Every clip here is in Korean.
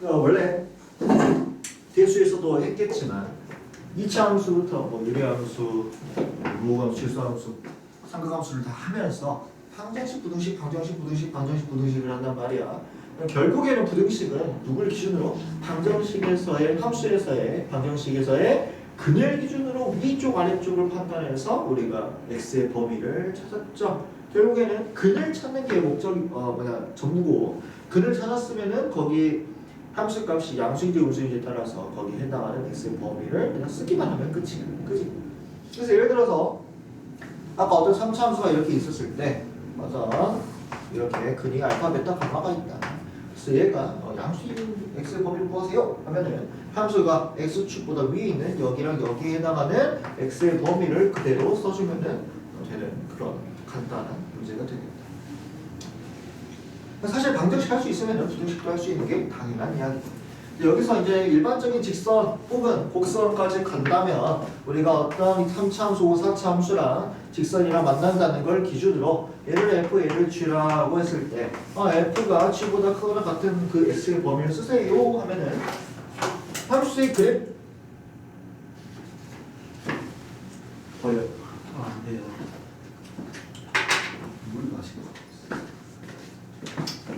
원래 대수에서도 했겠지만 2차 함수부터 뭐 유리함수, 무함수, 실수함수, 삼각함수를 다 하면서 방정식, 부등식, 방정식, 부등식, 방정식, 부등식을 한단 말이야. 결국에는 부등식은 누굴 기준으로? 방정식에서의 함수에서의 방정식에서의 근을 기준으로 위쪽 아래쪽을 판단해서 우리가 x의 범위를 찾았죠. 결국에는 근을 찾는 게 목적이 전부고, 근을 찾았으면은 거기 함수값이 양수인지 음수인지에 따라서 거기에 해당하는 x의 범위를 그냥 쓰기만 하면 끝이야. 그지? 그래서 예를 들어서 아까 어떤 3차 함수가 이렇게 있었을 때 맞아. 이렇게 근이 알파, 베타, 감마가 있다. 그래서 얘가 양수인 x의 범위를 구하세요 하면은 함수가 x축보다 위에 있는 여기랑 여기에 해당하는 x의 범위를 그대로 써주면은 되는 그런 간단한 문제가 되겠다. 사실 방정식 할 수 있으면 부등식도 할 수 있는 게 당연한 이야기고, 여기서 이제 일반적인 직선 혹은 곡선까지 간다면 우리가 어떤 3차 함수, 4차 함수랑 직선이랑 만난다는 걸 기준으로 얘를 F, 얘를 G라고 했을 때 F가 G보다 크거나 같은 그 X의 범위를 쓰세요 하면은 함수의 그래프 걸려요. 안 돼요. 물 마시고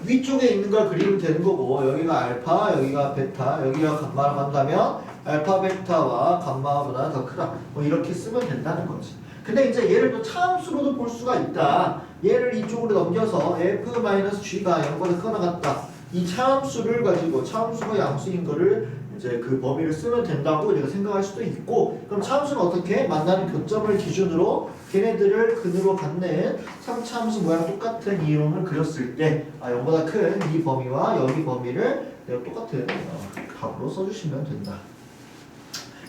위쪽에 있는 걸 그리면 되는 거고, 여기가 알파, 여기가 베타, 여기가 감마로 간다면 알파, 베타와 감마보다 더 크다. 뭐 이렇게 쓰면 된다는 거지. 근데 이제 얘를 또 차함수로도 볼 수가 있다. 얘를 이쪽으로 넘겨서 f-g가 0보다 크거나 같다. 이 차함수를 가지고 차함수가 양수인 거를 이제 그 범위를 쓰면 된다고 우리가 생각할 수도 있고, 그럼 차함수는 어떻게? 만나는 교점을 기준으로 걔네들을 근으로 갖는 3차 함수 모양 똑같은 이론을 그렸을 때 0보다 큰 이 범위와 여기 범위를 내가 똑같은 값으로 써주시면 된다.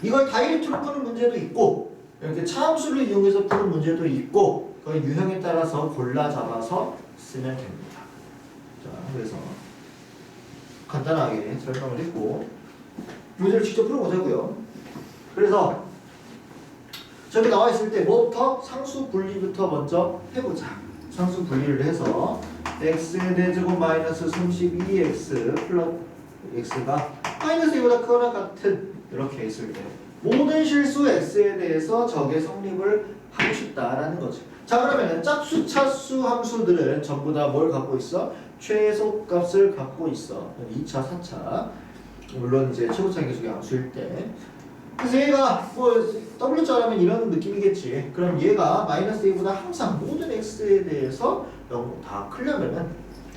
이걸 다이렉트로 푸는 문제도 있고 이렇게 차함수를 이용해서 푸는 문제도 있고, 그 유형에 따라서 골라 잡아서 쓰면 됩니다. 자, 그래서 간단하게 설명을 했고 문제를 직접 풀어보자고요. 그래서 저기 나와 있을 때 뭐부터? 상수 분리부터 먼저 해보자. 상수 분리를 해서 x 제곱 마이너스 32x 플러스 x가 마이너스 2보다 크거나 같은 이렇게 했을 때 모든 실수 x에 대해서 적의 성립을 하고 싶다라는 거죠. 자, 그러면은 짝수, 차수 함수들은 전부 다 뭘 갖고 있어? 최소값을 갖고 있어. 2차, 4차. 물론 이제 최고차의 계속의 함수일 때. 그래서 얘가 뭐 W자라면 이런 느낌이겠지. 그럼 얘가 마이너스 A보다 항상 모든 X에 대해서 다 크려면은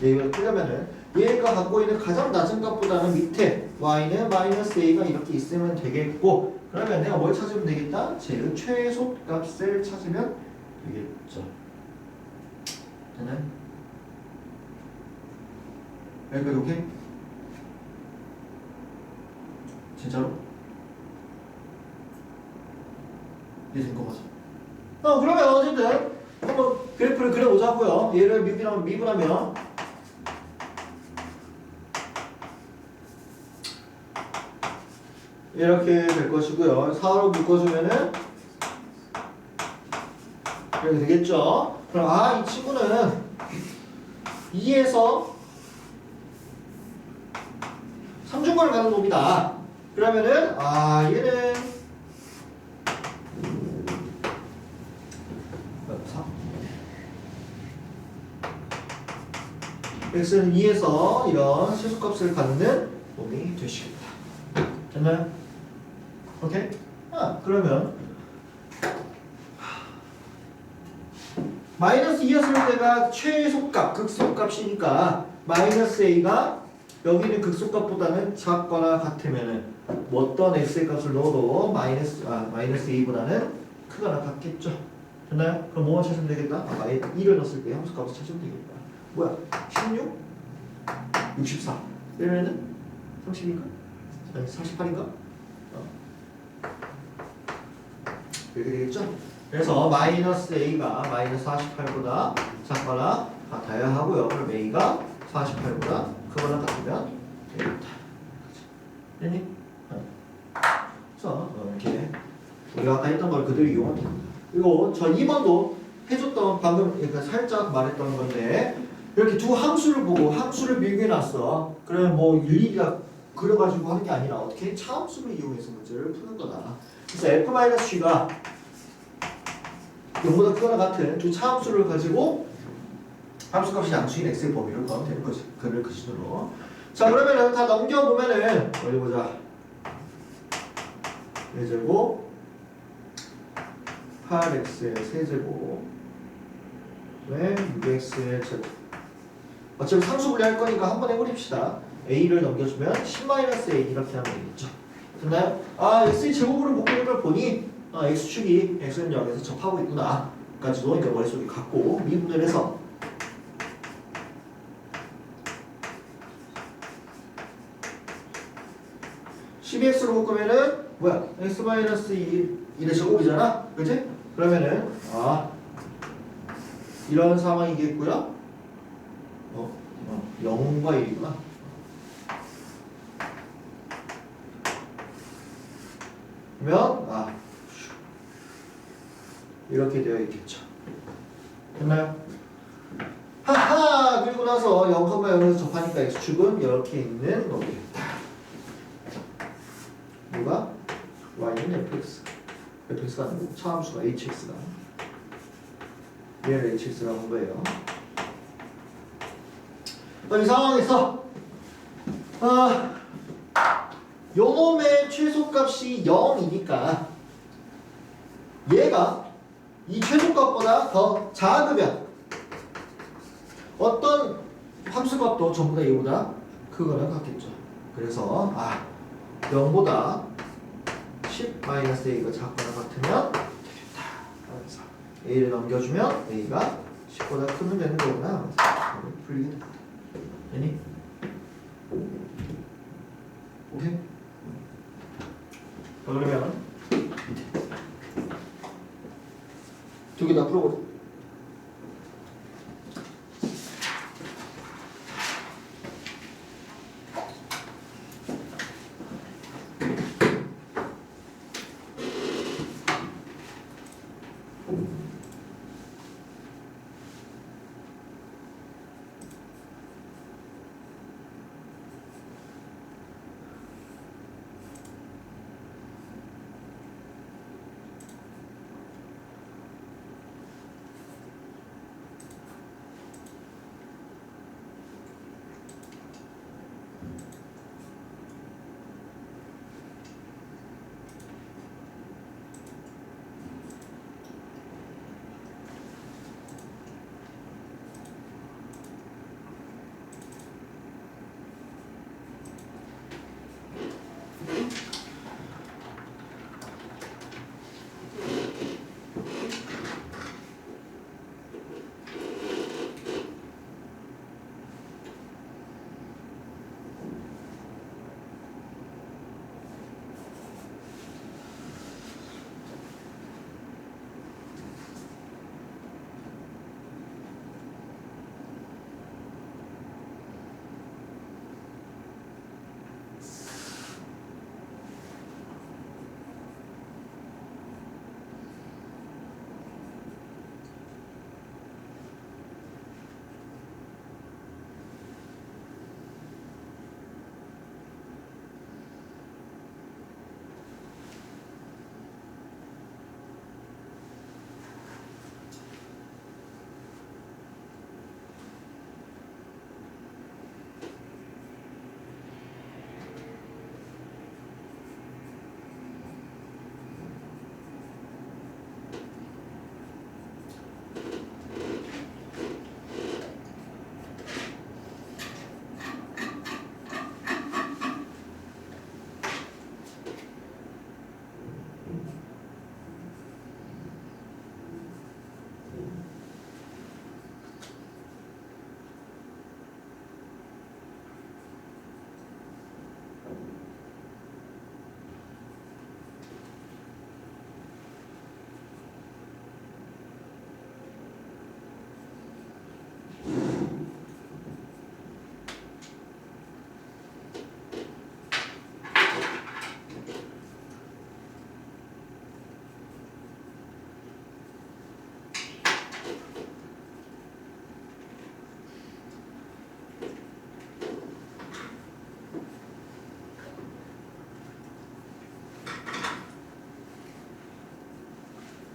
얘가 갖고 있는 가장 낮은 값보다는 밑에 Y는 마이너스 A가 이렇게 있으면 되겠고, 그러면 내가 뭘 찾으면 되겠다? 제일 최소값을 찾으면 되겠죠. 되나요? 여기까지 오케이? 진짜로? 이해된 거 맞아? 그러면 어쨌든 한번 그래프를 그려보자고요. 얘를 미분하면 이렇게 될 것이고요. 4로 묶어주면은 이렇게 되겠죠. 그럼 이 친구는 2에서 3중간을 가는 놈이다. 그러면은 얘는 x는 2에서 이런 최소값을 갖는 놈이 되시겠다. 됐나요? 오케이? 그러면 마이너스 2였을 때가 최소값, 극소값이니까 마이너스 a가 여기는 극소값보다는 작거나 같으면은 어떤 x의 값을 넣어도 마이너스 a보다는 크거나 같겠죠. 됐나요? 그럼 뭐만 찾으면 되겠다? 2를 넣었을 때 함수값을 찾으면 되겠다. 뭐야? 16? 64 이러면은 30인가? 아니 48인가? 이렇게 되겠죠? 그래서 마이너스 a가 마이너스 48보다 작거나 같아야 하고요. 그럼 a가 48보다 크거나 같으면 되겠다. 됐니? 그래서 이렇게 우리가 아까 했던 걸 그대로 이용하면 됩니다. 그리고 저 2번도 해줬던 방금 그러니까 살짝 말했던 건데, 이렇게 두 함수를 보고 함수를 비교해놨어. 그러면 뭐 일일이가 그래가지고 하는 게 아니라 어떻게 차함수를 이용해서 문제를 푸는 거다. 그래서 f-g가 0보다 크거나 같은 두 차함수를 가지고 함수값이 양수인 x의 범위를 구하면 되는 거지. 그를 그 기준으로. 자, 그러면은 다 넘겨보면은 어디 보자. 4제곱 8x의 세제곱 왜 6x의 제곱. 어차피 상수 분리할 거니까 한번 해버립시다. a를 넘겨주면 10-a 이렇게 하면 되겠죠. 됐나요? 아, x의 제곱으로 묶는 걸 보니 x축이 x는 0에서 접하고 있구나 까지도 그러니까 머릿속에 갖고 미분을 해서 (12x로) 묶으면은 뭐야? x-1의 제곱이잖아, 그치? 그러면은 이런 상황이겠고요. 0과 1이구나. 그러면 이렇게 되어 있겠죠. 됐나요? 하하! 그리고 나서 0,0에서 접하니까 x축은 이렇게 있는 거겠다. 뭐가? y는 fx. fx가 아니고 차함수가 hx가. 얘를 hx라고 한 거예요. 이 상황에서 요놈의 최소값이 0이니까 얘가 이 최소값보다 더 작으면 어떤 함수값도 전부 다 얘보다 크거나 같겠죠. 그래서 0보다 10-a가 작거나 같으면 되겠다. 그래서 a를 넘겨주면 a가 10보다 크면 되는 거구나. 풀리게 됩니다. 되니? 오케이? 그러면 두 개 다 풀어보자.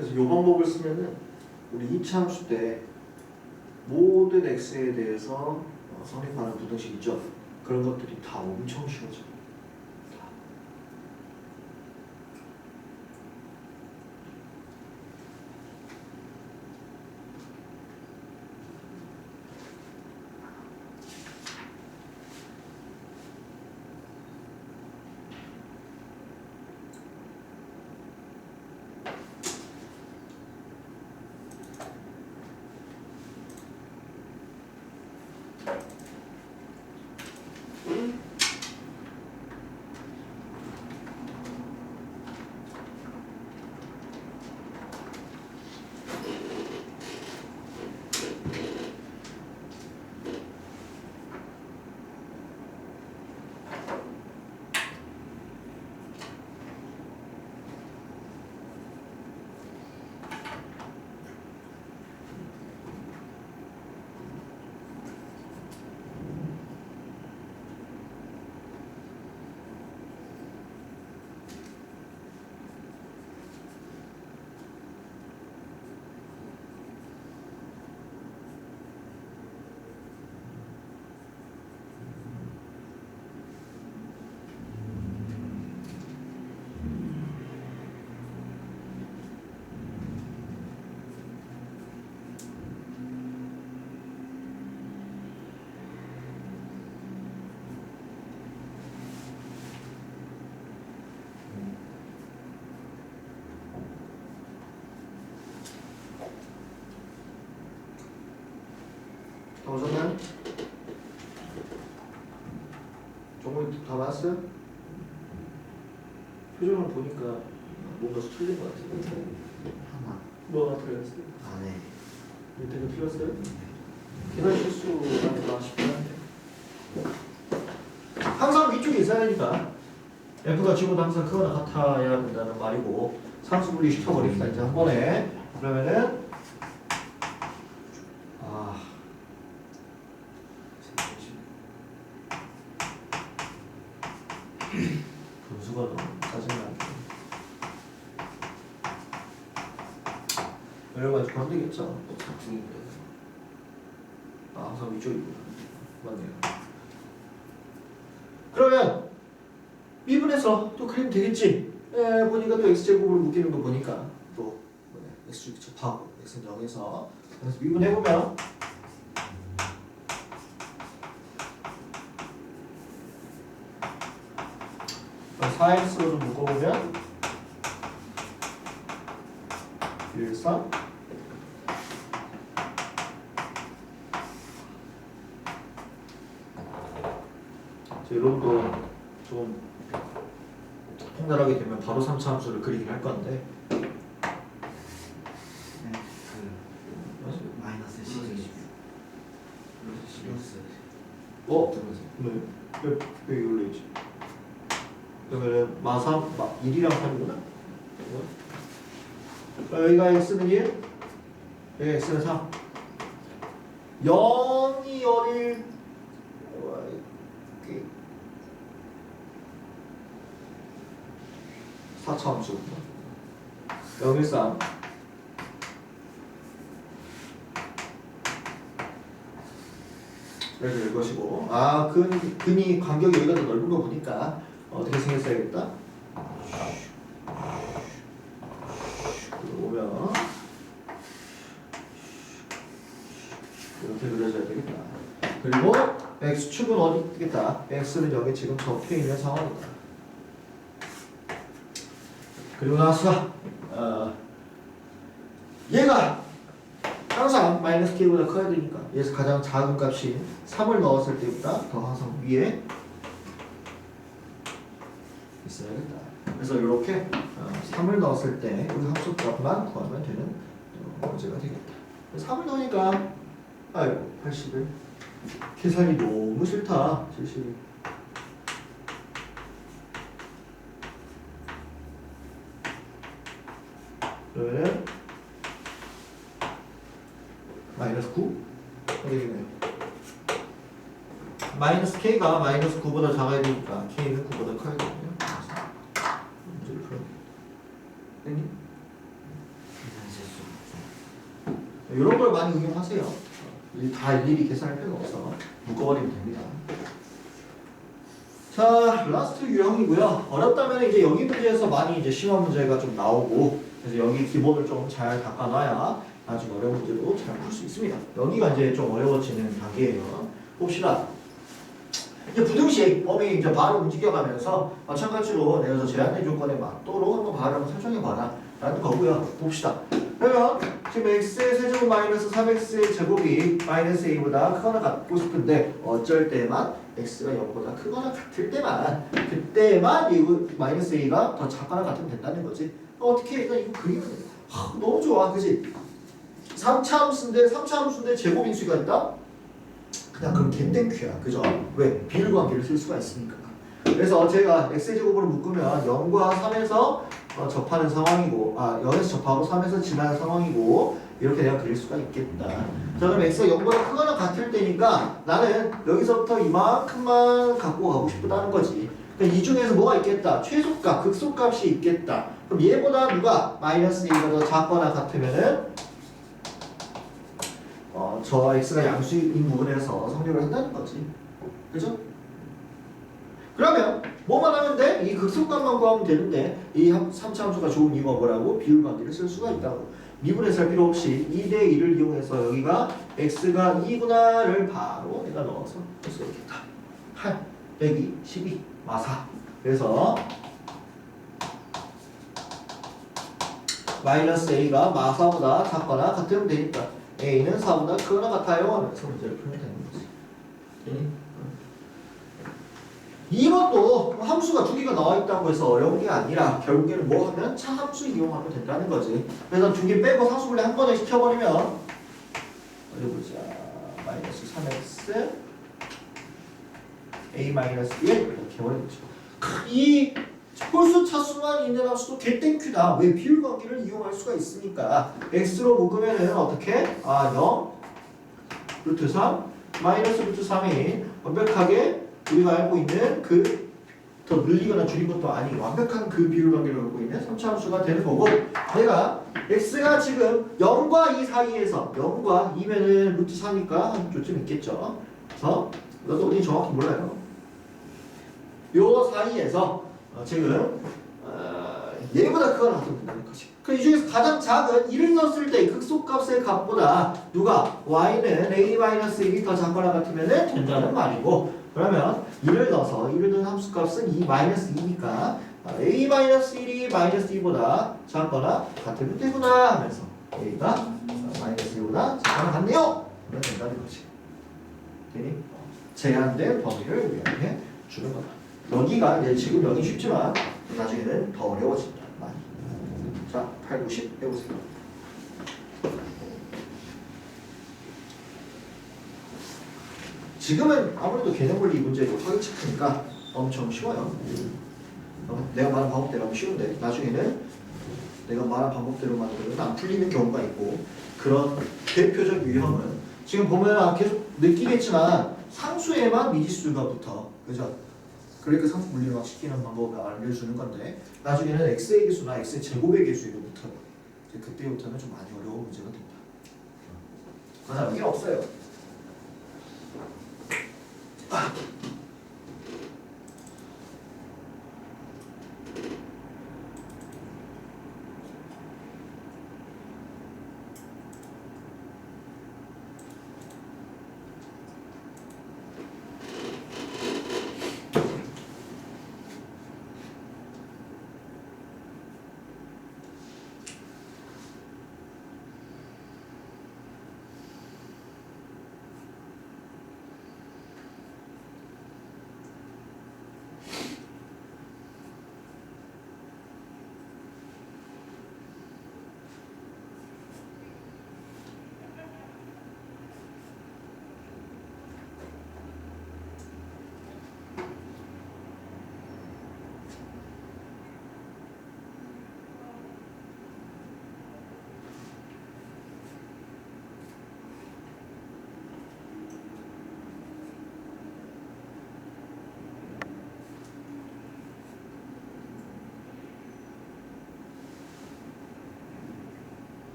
그래서 이 방법을 쓰면은 우리 이차 함수 때 모든 x에 대해서 성립하는 부등식 있죠? 그런 것들이 다 엄청 쉬워져. 다 오셨나요? 종훈이 다 봤어요? 표정을 보니까 뭔가 틀린 것 같아요. 하나 뭐가 틀렸어요? 안에 밑에가 틀렸어요? 계산 실수가 아닐까 싶긴 한데 항상 위쪽에 있어야 하니까 F가 G보다 항상 크거나 같아야 한다는 말이고 상수 분리 시켜버립시다 이제 한 번에. 그러면은 분수가 너무 짜증나게 여러 가지 그럼 되겠죠. 작중인데 항상 위쪽이구나. 맞네요. 그러면 미분해서 또 그리면 되겠지. 보니까 또 x제곱으로 묶이는 거 보니까 또 x축 접하고 x는 0에서 그래서 미분해보면 4x로 좀 묶어보면 1, 3 이론도 좀 통달하게 되면 바로 3차 함수를 그리긴 할 건데 마이너스 12 네. 왜 이걸로 있지? 그러면 마3, 1이랑 3이구나? 여기가 x는 1, 여기 x는 3 0이 어릴 4차 함수구나 0, 1, 3 그래서 이것이고 근이 간격이 여기가 더 넓은 거 보니까 어떻게 생겼어야겠다. 오면 이렇게 그려줘야 되겠다. 그리고 x축은 어디 있겠다. x는 여기 지금 적혀 있는 상황이다. 그리고 나서 얘가 항상 마이너스 k보다 커야 되니까 얘에서 가장 작은 값인 3을 넣었을 때보다 더 항상 위에 있어야겠다. 그래서 이렇게 3을 넣었을 때 우리 함수값만 구하면 되는 문제가 되겠다. 3을 넣으니까 아이고 81 계산이 너무 싫다. 72 그러면 마이너스 9 되겠네요. 마이너스 k가 마이너스 9보다 작아야 되니까 k는 9보다 커야 되거든요. 문제를 풀어볼게요. 땡님? 이런 걸 많이 응용하세요. 다 일일이 계산할 필요는 없어. 묶어버리면 됩니다. 자, 라스트 유형이고요. 어렵다면 이제 여기 문제에서 많이 이제 심화 문제가 좀 나오고, 그래서 여기 기본을 좀 잘 닦아놔야 나중에 어려운 문제도 잘 풀 수 있습니다. 여기가 이제 좀 어려워지는 단계예요. 봅시다. 이제 부등식 범위 이제 바로 움직여가면서 마찬가지로 내가 저 제한의 조건에 맞도록 한번 바로 한번 설정해봐라 라는 거고요. 봅시다. 그러면 지금 x의 세제곱 마이너스 3x의 제곱이 마이너스 a보다 크거나 같고 싶은데 어쩔 때만 x가 0보다 크거나 같을 때만 그때만 이 마이너스 a가 더 작거나 같으면 된다는 거지. 어떻게 일단 이거 그리면 돼. 너무 좋아, 그지? 3차 함수인데 제곱인수가 있다? 그냥 그럼 갠땡큐야, 그죠? 왜? 비율관계를 쓸 수가 있으니까. 그래서 제가 x제곱으로 묶으면 0과 3에서 접하는 상황이고 0에서 접하고 3에서 지나는 상황이고 이렇게 내가 그릴 수가 있겠다. 자, 그럼 x가 0보다 크거나 같을 때니까 나는 여기서부터 이만큼만 갖고 가고 싶다는 거지. 그러니까 이 중에서 뭐가 있겠다? 최소값, 극소값이 있겠다. 그럼 얘보다 누가 마이너스 a가 더 작거나 같으면은 저 x가 양수인 부분에서 성립을 한다는 거지. 그죠? 그러면 뭐만 하면 돼? 이 극소값만 구하면 되는데 이 3차 함수가 좋은 이유가 뭐라고? 비율관계를 쓸 수가 있다고. 미분해서 할 필요 없이 2대2를 이용해서 여기가 x가 2구나를 바로 내가 넣어서 할 수 있겠다. 8, 102, 12, 마사. 그래서 마이너스 a가 마사보다 작거나 같으면 되니까 a는 4보다 크거나 같아요 하면서 문제를 풀면 되는 거지. 이것도 함수가 두 개가 나와 있다고 해서 어려운 게 아니라 결국에는 뭐 하면 차함수 이용하면 된다는 거지. 그래서 두 개 빼고 상수분해 한 번에 시켜버리면 어디 보자. 마이너스 3x a 마이너스 1 이렇게 해버리는 거죠. 이 홀수 차수만 있는 함수도 개땡큐다. 왜? 비율관계를 이용할 수가 있으니까. x로 묶으면은 어떻게? 0 루트 3 마이너스 루트 3이 완벽하게 우리가 알고 있는 그 더 늘리거나 줄인 것도 아닌 완벽한 그 비율관계를 갖고 있는 3차 함수가 되는 거고, 내가 x가 지금 0과 2 사이에서 0과 2면은 루트 4니까 한 조쯤 있겠죠. 그래서 이것도 어디 정확히 몰라요. 요 사이에서 지금 얘보다 크거나 같으면 된다는 거지. 그 이 중에서 가장 작은 1을 넣었을 때 극소값의 값보다 누가 y는 a-1이 더 작거나 같으면 된다는 말이고, 그러면 1을 넣어서 1을 넣은 함수값은 2-2니까 a-1이 마이너스 2보다 작거나 같으면 되구나 하면서 a가 마이너스 2보다 작거나 같네요 그러면 된다는 거지. 되니? 제한된 범위를 위해 주는 거다. 여기가 이제 지금 여기 쉽지만 나중에는 더 어려워진다. 많이. 자, 8, 90 해보세요. 지금은 아무래도 개념 원리 문제고 타겟 체크니까 엄청 쉬워요. 내가 말한 방법대로 하면 쉬운데 나중에는 내가 말한 방법대로 만들면 안 풀리는 경우가 있고, 그런 대표적 유형은 지금 보면 계속 느끼겠지만 상수에만 미지수가 붙어. 그죠? 그러니까 상수 분리를 막 시키는 방법을 알려주는 건데 나중에는 x의 개수나 x의 제곱의 개수에도 붙어. 이제 그때부터는 좀 많이 어려운 문제가 된다. 그러나 여기 없어요.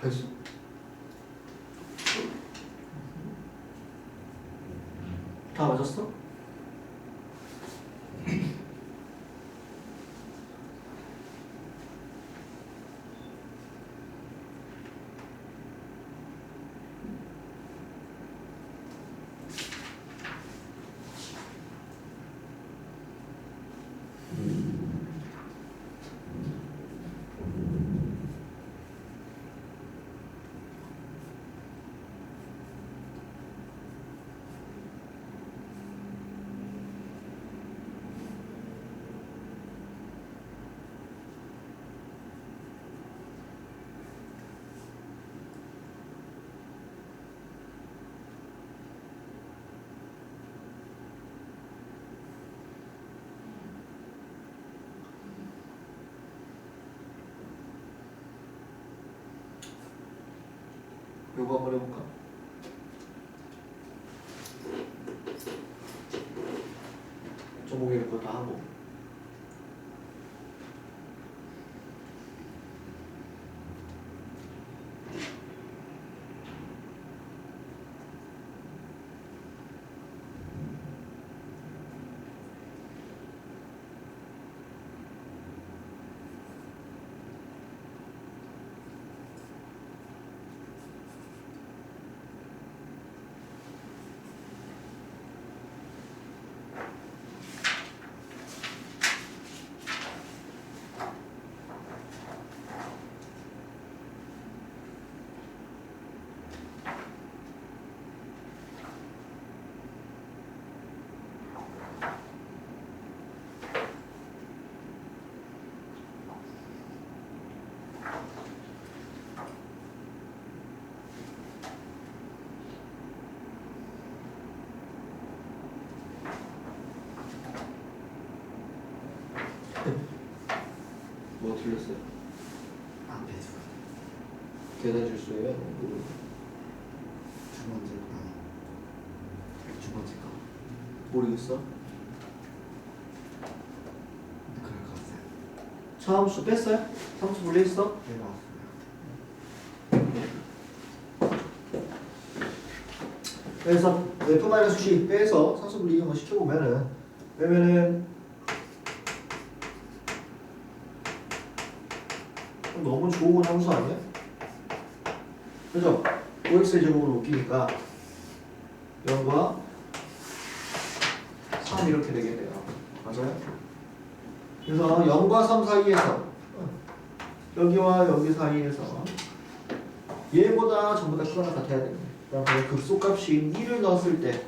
다 했어. 다 맞았어? 요거 한번 해볼까? 전공의 거 다 하고. 뭐 틀렸어요? 앞에 계산 실수예요? 두 번째 거. 두 번째 거. 모르겠어? 그럴 것 같아요. 차함수 뺐어요? 함수 분리했어? 내려왔어요. 그래서 F-C 빼서 상수 분리 한번 시켜보면은 왜냐면은 너무 좋은 함수 아니야? 그죠? 5x의 제곱으로 웃기니까 0과 3 이렇게 되겠네요. 맞아요? 그래서 0과 3 사이에서 여기와 여기 사이에서 얘보다 전부 다 크거나 같아야 됩니다. 그다음에 극소값인 1을 넣었을 때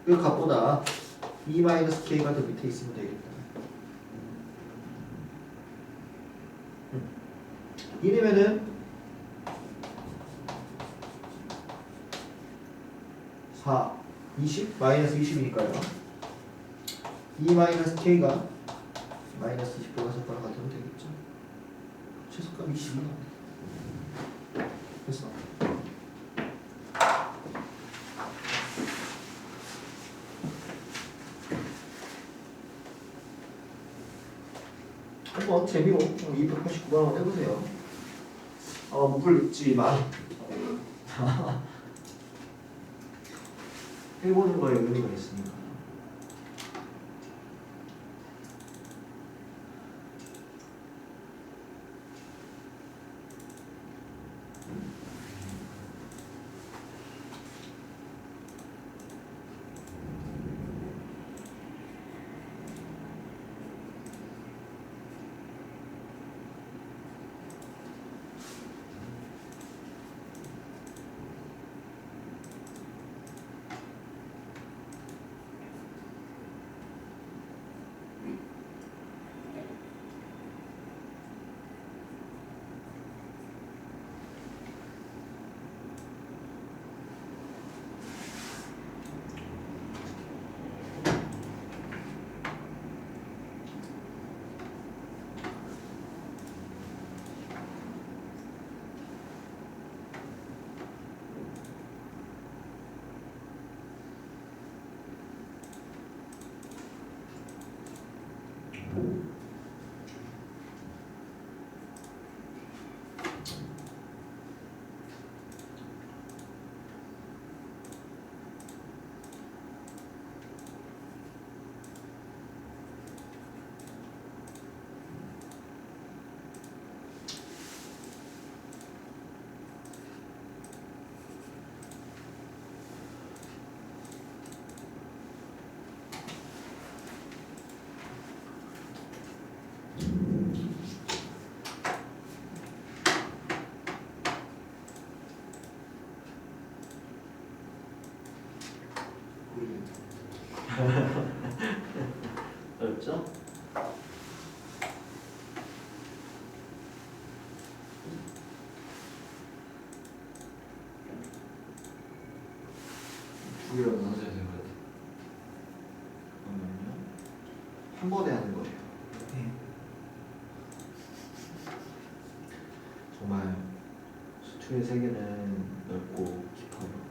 그 값보다 2-k가 더 밑에 있으면 되겠다. 이러면은 4, 20, 마이너스 20이니까요. 2-k가 마이너스 20보다 작거나 같으면 되겠죠. 최소값 20이 됐어. 한번 재미로 289번 한번 해보세요. 못 풀겠지만 해보는 거에 의미가 있으니까. 어렵죠? 두 개로 나눠져야 되는 것 같아. 그러면요 한 번에 하는 거예요. 정말 수투의 세계는 넓고 깊어요.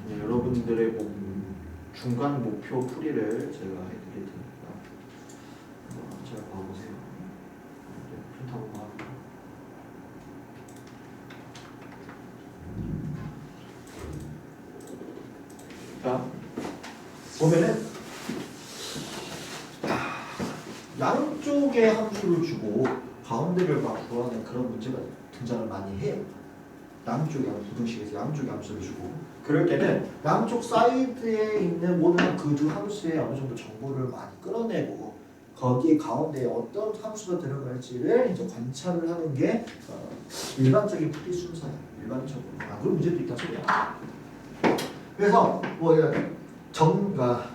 네, 여러분들의 중간 목표 풀이를 제가 해드릴 테니까 잘 봐보세요. 네, 프린트하고 하고. 자, 보면은 양쪽에 함수를 주고 가운데를 막 구하는 그런 문제가 등장을 많이 해요. 양쪽에 부등식에서 양쪽에 함수를 주고 그럴 때는 양쪽 사이드에 있는 모든 그 두 함수의 어느 정도 정보를 많이 끌어내고 거기에 가운데에 어떤 함수가 들어갈지를 이제 관찰을 하는 게 일반적인 풀이 순서예요. 일반적으로. 그런 문제도 있다 소리야. 그래서 뭐 그러니까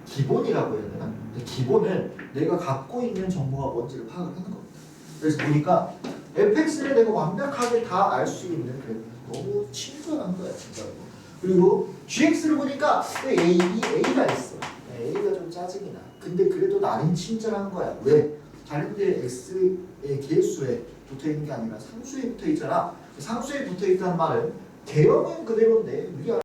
기본이라고 해야 되나? 기본은 내가 갖고 있는 정보가 뭔지를 파악을 하는 겁니다. 그래서 보니까 fx를 내가 완벽하게 다 알 수 있는 그 너무 친절한 거야 진짜로. 그리고 gx를 보니까 a가 있어. a가 좀 짜증이 나. 근데 그래도 나름 친절한 거야. 왜? 다른데 x의 개수에 붙어 있는 게 아니라 상수에 붙어 있잖아. 상수에 붙어 있다는 말은 개형은 그대로인데 위아